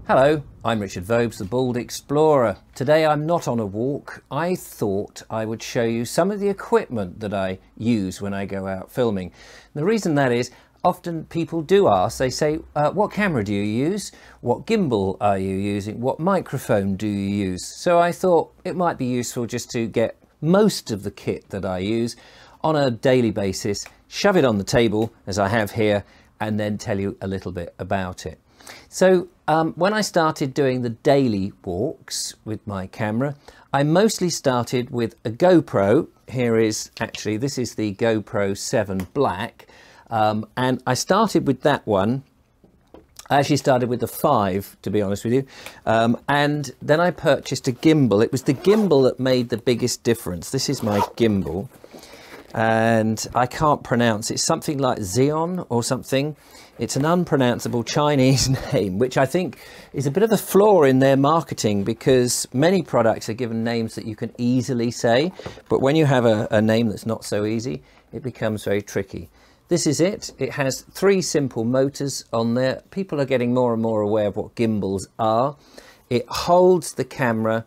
Hello, I'm Richard Vobes, the Bald Explorer. Today I'm not on a walk. I thought I would show you some of the equipment that I use when I go out filming. And the reason that is, often people do ask, they say, what camera do you use? What gimbal are you using? What microphone do you use? So I thought it might be useful just to get most of the kit that I use on a daily basis, shove it on the table as I have here, and then tell you a little bit about it. So when I started doing the daily walks with my camera, I mostly started with a GoPro. This is the GoPro 7 Black, and I started with that one. I actually started with the 5, to be honest with you, and then I purchased a gimbal. It was the gimbal that made the biggest difference. This is my gimbal, and I can't pronounce it. It's something like Xeon or something. It's an unpronounceable Chinese name, which I think is a bit of a flaw in their marketing, because many products are given names that you can easily say, but when you have a name that's not so easy, it becomes very tricky. This is it. It has 3 simple motors on there. People are getting more and more aware of what gimbals are. It holds the camera,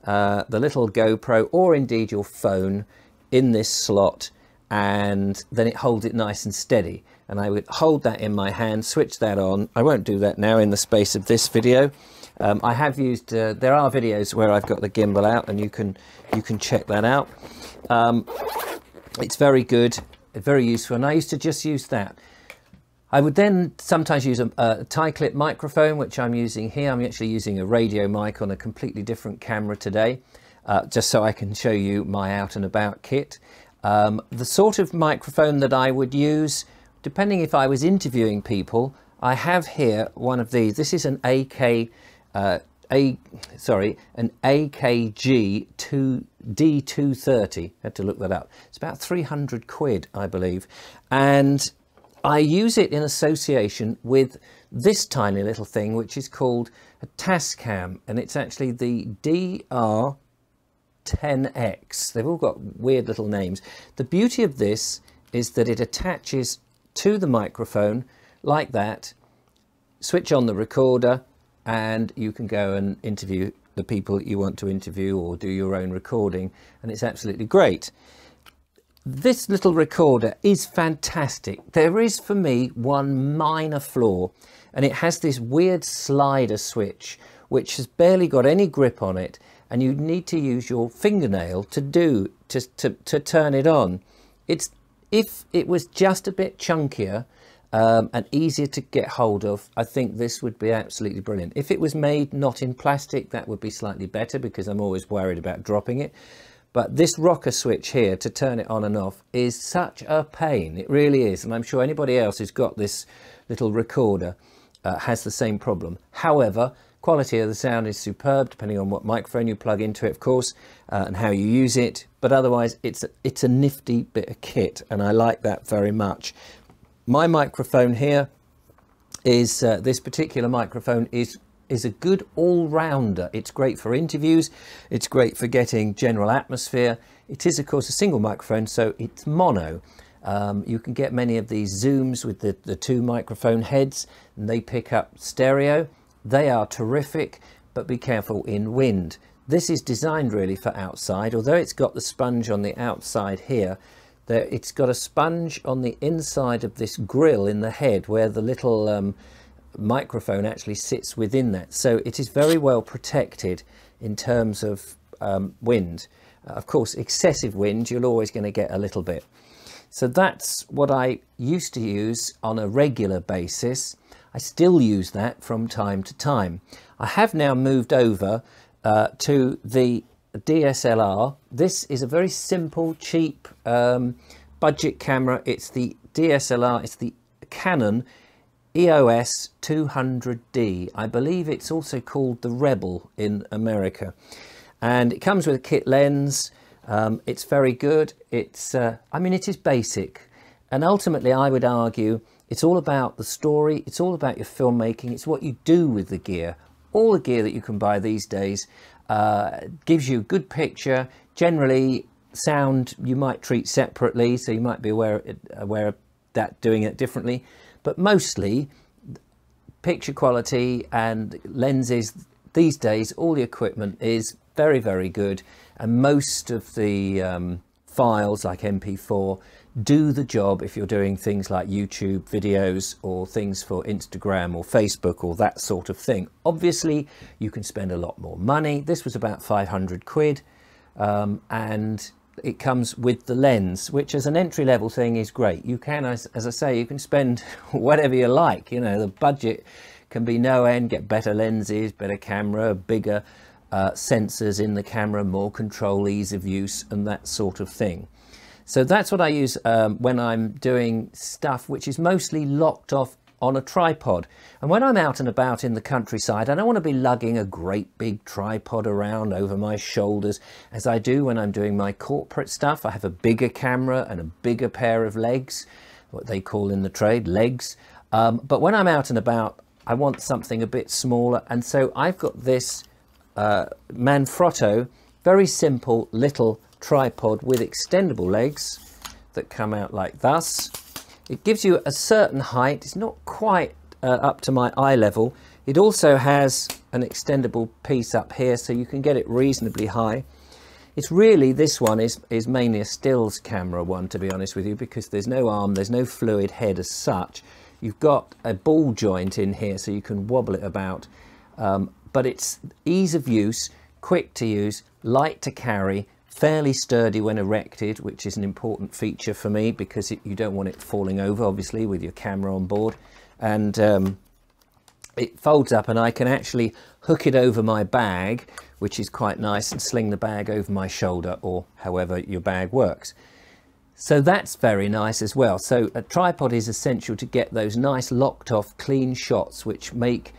the little GoPro, or indeed your phone, in this slot, and then it holds it nice and steady. And I would hold that in my hand, switch that on. I won't do that now in the space of this video. I have used, there are videos where I've got the gimbal out, and you can check that out. It's very good, very useful, and I used to just use that. I would then sometimes use a tie clip microphone, which I'm using here. I'm actually using a radio mic on a completely different camera today, just so I can show you my out and about kit. The sort of microphone that I would use, depending if I was interviewing people, I have here one of these. This is an AKG D230. Had to look that up. It's about 300 quid, I believe. And I use it in association with this tiny little thing, which is called a Tascam. And it's actually the DR10X. They've all got weird little names. The beauty of this is that it attaches to the microphone like that, switch on the recorder, and you can go and interview the people you want to interview or do your own recording, and it's absolutely great. This little recorder is fantastic. There is, for me, one minor flaw, and it has this weird slider switch which has barely got any grip on it, and you need to use your fingernail to turn it on. If it was just a bit chunkier and easier to get hold of, I think this would be absolutely brilliant. If it was made not in plastic, that would be slightly better, because I'm always worried about dropping it. But this rocker switch here to turn it on and off is such a pain. It really is. And I'm sure anybody else who's got this little recorder has the same problem. However, quality of the sound is superb, depending on what microphone you plug into it, of course, and how you use it. But otherwise, it's a nifty bit of kit, and I like that very much. My microphone here is, this particular microphone is a good all-rounder. It's great for interviews. It's great for getting general atmosphere. It is, of course, a single microphone, so it's mono. You can get many of these Zooms with the 2 microphone heads, and they pick up stereo. They are terrific, but be careful in wind. This is designed really for outside, although it's got the sponge on the outside here. It's got a sponge on the inside of this grill in the head, where the little microphone actually sits within that. So it is very well protected in terms of wind. Of course, excessive wind, you're always going to get a little bit. So that's what I used to use on a regular basis. I still use that from time to time. I have now moved over to the DSLR. This is a very simple, cheap budget camera. It's the DSLR, it's the Canon EOS 200D. I believe it's also called the Rebel in America. And it comes with a kit lens. It's very good. I mean, it is basic. And ultimately, I would argue, it's all about the story. It's all about your filmmaking. It's what you do with the gear. All the gear that you can buy these days gives you a good picture. Generally, sound you might treat separately, so you might be aware of that, doing it differently. But mostly, picture quality and lenses these days, all the equipment is very, very good, and most of the files like MP4 do the job if you're doing things like YouTube videos or things for Instagram or Facebook or that sort of thing. Obviously you can spend a lot more money. This was about 500 quid, and it comes with the lens, which as an entry-level thing is great. You can, as I say, you can spend whatever you like. You know, the budget can be no end, get better lenses, better camera, bigger sensors in the camera, more control, ease of use, and that sort of thing. So that's what I use when I'm doing stuff which is mostly locked off on a tripod. And when I'm out and about in the countryside, I don't want to be lugging a great big tripod around over my shoulders as I do when I'm doing my corporate stuff. I have a bigger camera and a bigger pair of legs, what they call in the trade legs. But when I'm out and about, I want something a bit smaller. And so I've got this Manfrotto, very simple little tripod with extendable legs that come out like thus. It gives you a certain height. It's not quite up to my eye level. It also has an extendable piece up here, so you can get it reasonably high. It's really, this one is mainly a stills camera one, to be honest with you, because there's no arm, there's no fluid head as such. You've got a ball joint in here so you can wobble it about, but it's ease of use, quick to use, light to carry, fairly sturdy when erected, which is an important feature for me because you don't want it falling over, obviously, with your camera on board. And it folds up and I can actually hook it over my bag, which is quite nice, and sling the bag over my shoulder, or however your bag works. So that's very nice as well. So a tripod is essential to get those nice locked off clean shots which make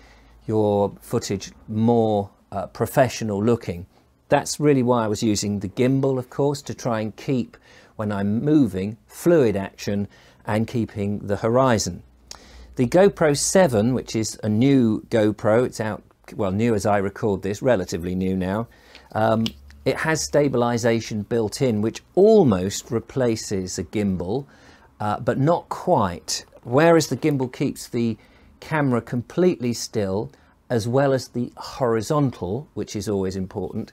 your footage more professional looking. That's really why I was using the gimbal, of course, to try and keep, when I'm moving, fluid action and keeping the horizon. The GoPro 7, which is a new GoPro, it's out, well, new as I record this, relatively new now. It has stabilization built in, which almost replaces a gimbal, but not quite. Whereas the gimbal keeps the camera completely still, as well as the horizontal, which is always important,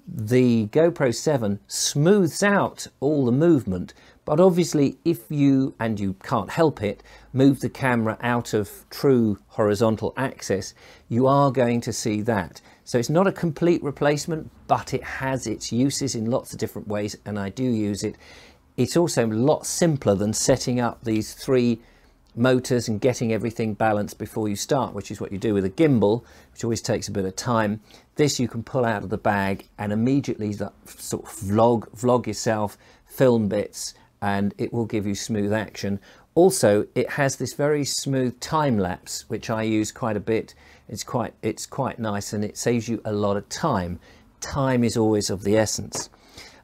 the GoPro 7 smooths out all the movement. But obviously if you, and you can't help it, move the camera out of true horizontal axis, you are going to see that. So it's not a complete replacement, but it has its uses in lots of different ways, and I do use it. It's also a lot simpler than setting up these 3 motors and getting everything balanced before you start, which is what you do with a gimbal, which always takes a bit of time. This you can pull out of the bag and immediately sort of vlog yourself, film bits, and it will give you smooth action. Also, it has this very smooth time lapse, which I use quite a bit. It's quite nice, and it saves you a lot of time. Time is always of the essence.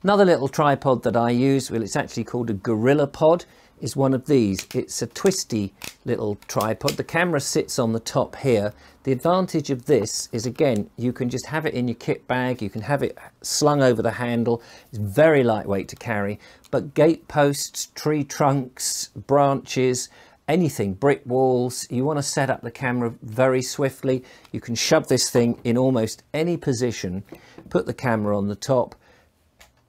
Another little tripod that I use, well, it's actually called a Gorilla Pod, is one of these. It's a twisty little tripod. The camera sits on the top here. The advantage of this is, again, you can just have it in your kit bag, you can have it slung over the handle. It's very lightweight to carry, but gate posts, tree trunks, branches, anything, brick walls, you want to set up the camera very swiftly, you can shove this thing in almost any position, put the camera on the top,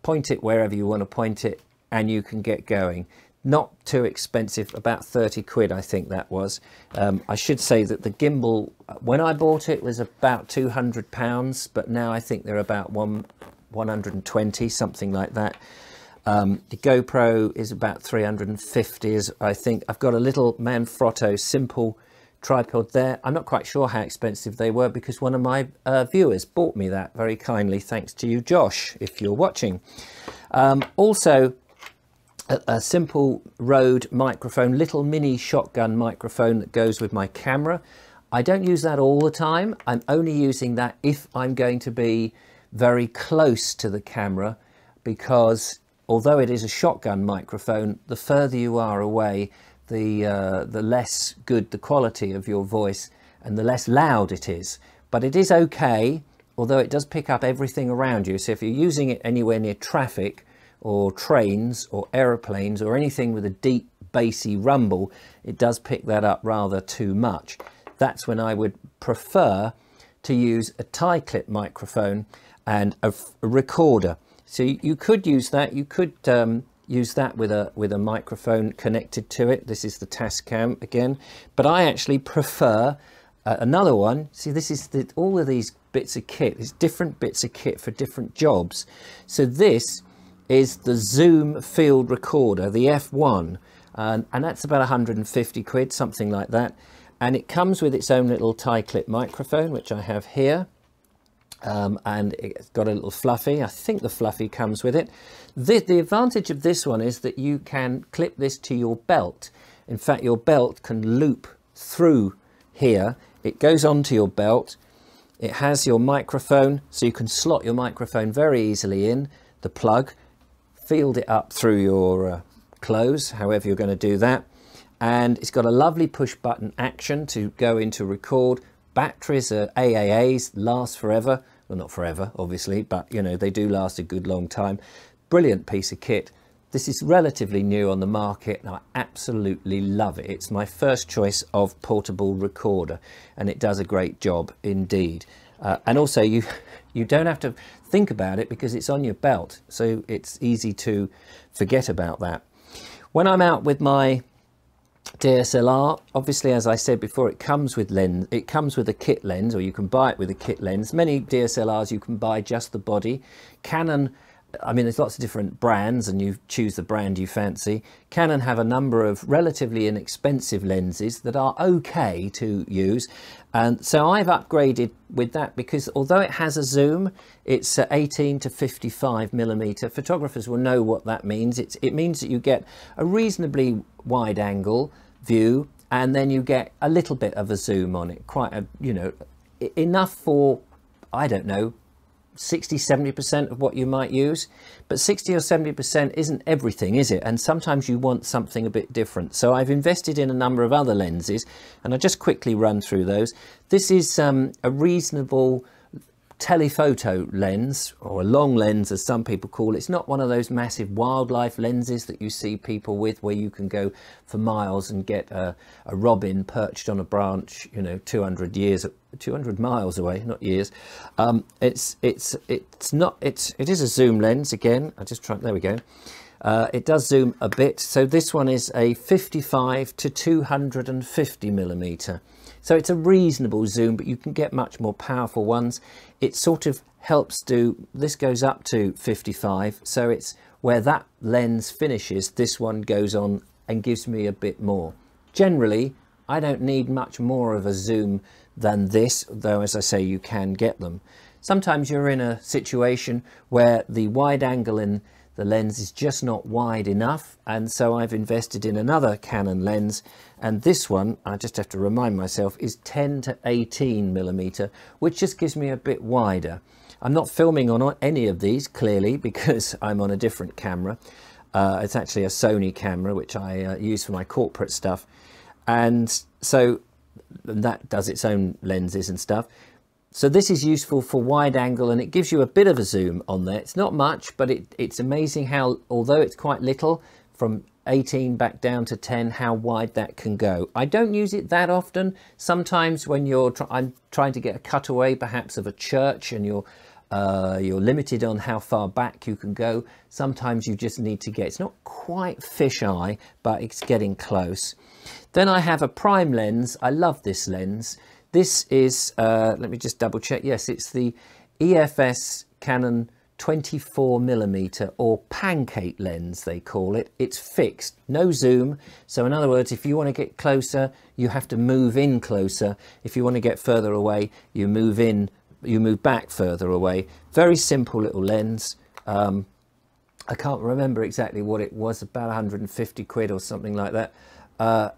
point it wherever you want to point it, and you can get going. Not too expensive, about 30 quid I think that was. I should say that the gimbal, when I bought it, was about £200, but now I think they're about 120, something like that. The GoPro is about 350, I think. I've got a little Manfrotto simple tripod there. I'm not quite sure how expensive they were because one of my viewers bought me that very kindly. Thanks to you, Josh, if you're watching. Also, a simple Rode microphone, little mini shotgun microphone that goes with my camera. I don't use that all the time. I'm only using that if I'm going to be very close to the camera, because although it is a shotgun microphone, the further you are away, the less good the quality of your voice and the less loud it is. But it is okay, although it does pick up everything around you. So if you're using it anywhere near traffic or trains or aeroplanes or anything with a deep bassy rumble, it does pick that up rather too much. that's when I would prefer to use a tie clip microphone and a recorder. So you could use that. You could use that with a microphone connected to it. This is the Tascam again, but I actually prefer another one. See, this is all of these bits of kit. There's different bits of kit for different jobs. So this is the Zoom field recorder, the F1, and that's about 150 quid, something like that. And it comes with its own little tie clip microphone, which I have here. And it's got a little fluffy. I think the fluffy comes with it. The advantage of this one is that you can clip this to your belt. In fact, your belt can loop through here. It goes onto your belt. It has your microphone, so you can slot your microphone very easily in the plug, field it up through your clothes, however you're going to do that. And it's got a lovely push button action to go into record. Batteries are AAAs, last forever. Well, not forever, obviously, but you know, they do last a good long time. Brilliant piece of kit. This is relatively new on the market and I absolutely love it. It's my first choice of portable recorder and it does a great job indeed. And also you don't have to think about it because it's on your belt, so it's easy to forget about that. When I'm out with my DSLR, obviously, as I said before, it comes with lens. It comes with a kit lens, or you can buy it with a kit lens. Many DSLRs you can buy just the body. Canon, I mean, there's lots of different brands and you choose the brand you fancy. Canon have a number of relatively inexpensive lenses that are okay to use. And so I've upgraded with that because although it has a zoom, it's 18 to 55 millimeter. Photographers will know what that means. It means that you get a reasonably wide angle view and then you get a little bit of a zoom on it. Quite a, you know, enough for, I don't know, 60-70% of what you might use, but 60 or 70% isn't everything, is it? And sometimes you want something a bit different. So I've invested in a number of other lenses and I'll just quickly run through those. This is a reasonable telephoto lens, or a long lens as some people call it. It's not one of those massive wildlife lenses that you see people with where you can go for miles and get a robin perched on a branch, you know, 200 miles away, not years. It is a zoom lens again. I just try, there we go. It does zoom a bit. So this one is a 55 to 250 millimeter. So it's a reasonable zoom, but you can get much more powerful ones. It sort of helps do, this goes up to 55. So it's where that lens finishes, this one goes on and gives me a bit more. Generally, I don't need much more of a zoom than this, though as I say, you can get them. Sometimes you're in a situation where the wide angle in the lens is just not wide enough, and so I've invested in another Canon lens, and this one, I just have to remind myself, is 10 to 18 millimeter, which just gives me a bit wider. I'm not filming on any of these clearly because I'm on a different camera. It's actually a Sony camera which I use for my corporate stuff, and so that does its own lenses and stuff. So this is useful for wide angle and it gives you a bit of a zoom on there. It's not much, but it's amazing how, although it's quite little, from 18 back down to 10, how wide that can go. I don't use it that often. Sometimes when I'm trying to get a cutaway perhaps of a church and you're limited on how far back you can go. Sometimes you just need to get, it's not quite fisheye, but it's getting close. Then I have a prime lens. I love this lens. This is, let me just double check. Yes, it's the EFS Canon 24 millimeter or pancake lens, they call it. It's fixed, no zoom. So in other words, if you want to get closer, you have to move in closer. If you want to get further away, you move in, you move back further away. Very simple little lens. I can't remember exactly what it was, about 150 quid or something like that.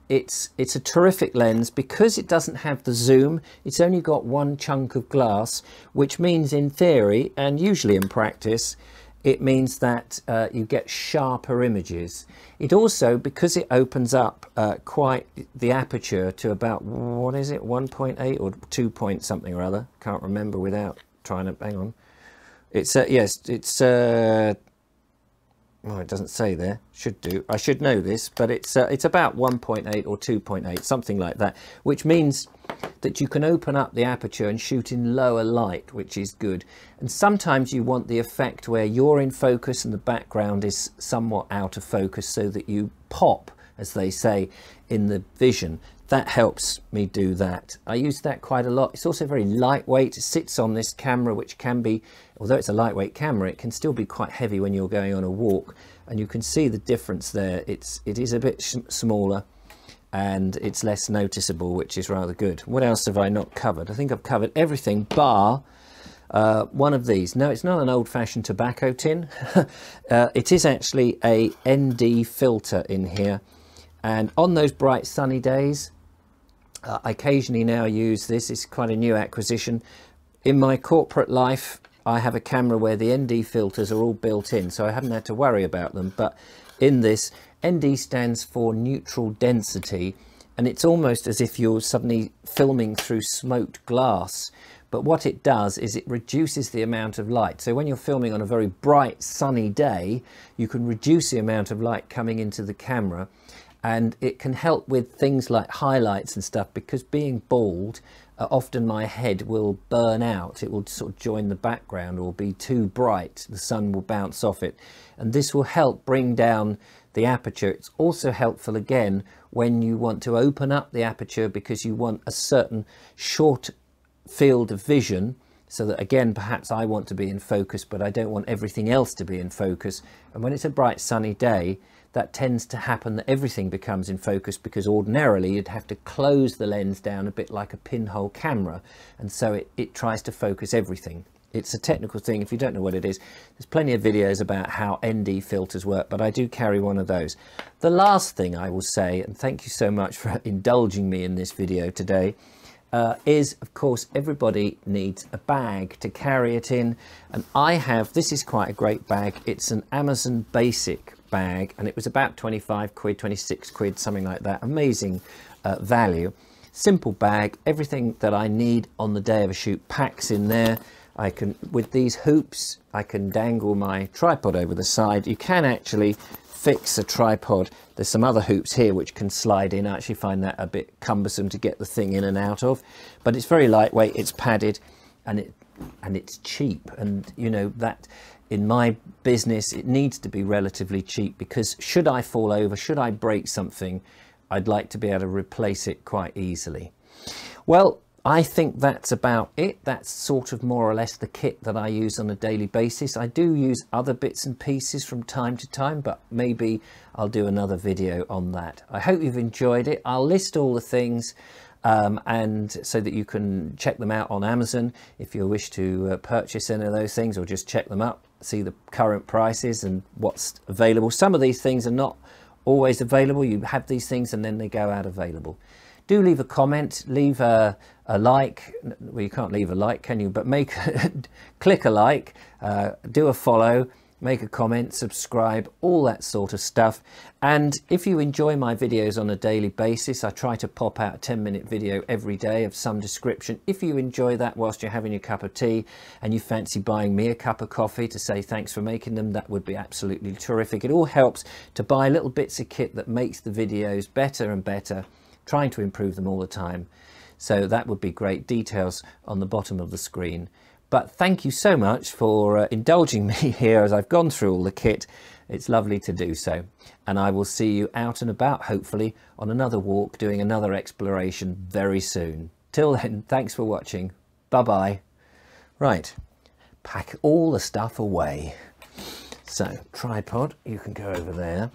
It's a terrific lens because it doesn't have the zoom. It's only got one chunk of glass, which means in theory and usually in practice, it means that you get sharper images. It also, because it opens up quite the aperture to about, what is it, 1.8 or 2 point something or other, can't remember without trying to, hang on. It's, yes, it's, well, it doesn't say there, should do. I should know this, but it's about 1.8 or 2.8, something like that, which means that you can open up the aperture and shoot in lower light, which is good. And sometimes you want the effect where you're in focus and the background is somewhat out of focus, so that you pop, as they say, in the vision. That helps me do that. I use that quite a lot. It's also very lightweight. It sits on this camera, which can be, although it's a lightweight camera, it can still be quite heavy when you're going on a walk. And you can see the difference there. It is a bit smaller and it's less noticeable, which is rather good. What else have I not covered? I think I've covered everything bar one of these. No, it's not an old-fashioned tobacco tin. It is actually a ND filter in here. And on those bright sunny days, I occasionally now use this. It's quite a new acquisition. In my corporate life, I have a camera where the ND filters are all built in, so I haven't had to worry about them. But in this, ND stands for neutral density, and it's almost as if you're suddenly filming through smoked glass. But what it does is it reduces the amount of light. So when you're filming on a very bright sunny day, you can reduce the amount of light coming into the camera. And it can help with things like highlights and stuff, because being bald, often my head will burn out. It will sort of join the background or be too bright. The sun will bounce off it. And this will help bring down the aperture. It's also helpful again when you want to open up the aperture because you want a certain short field of vision, so that again, perhaps I want to be in focus, but I don't want everything else to be in focus. And when it's a bright sunny day, that tends to happen, that everything becomes in focus, because ordinarily you'd have to close the lens down a bit like a pinhole camera, and so it tries to focus everything. It's a technical thing. If you don't know what it is, there's plenty of videos about how ND filters work, but I do carry one of those. The last thing I will say, and thank you so much for indulging me in this video today, is, of course, everybody needs a bag to carry it in. And I have, this is quite a great bag. It's an Amazon Basic bag, and it was about 25 quid, 26 quid, something like that. Amazing value. Simple bag, everything that I need on the day of a shoot packs in there. I can, with these hoops, I can dangle my tripod over the side. You can actually fix a tripod. There's some other hoops here which can slide in. I actually find that a bit cumbersome to get the thing in and out of, but it's very lightweight, it's padded, and it's cheap. And you know that in my business it needs to be relatively cheap, because should I fall over, should I break something, I'd like to be able to replace it quite easily. Well, I think that's about it. That's sort of more or less the kit that I use on a daily basis. I do use other bits and pieces from time to time, but maybe I'll do another video on that. I hope you've enjoyed it. I'll list all the things and so that you can check them out on Amazon if you wish to purchase any of those things, or just check them up, see the current prices and what's available. Some of these things are not always available. You have these things and then they go out available. Do leave a comment, leave a like. Well, you can't leave a like, can you? But click a like, do a follow, make a comment, subscribe, all that sort of stuff. And if you enjoy my videos on a daily basis, I try to pop out a 10-minute video every day of some description. If you enjoy that whilst you're having your cup of tea and you fancy buying me a cup of coffee to say thanks for making them, that would be absolutely terrific. It all helps to buy little bits of kit that makes the videos better and better, trying to improve them all the time. So that would be great. Details on the bottom of the screen. But thank you so much for indulging me here as I've gone through all the kit. It's lovely to do so. And I will see you out and about, hopefully, on another walk, doing another exploration very soon. Till then, thanks for watching. Bye-bye. Right, pack all the stuff away. So, tripod, you can go over there.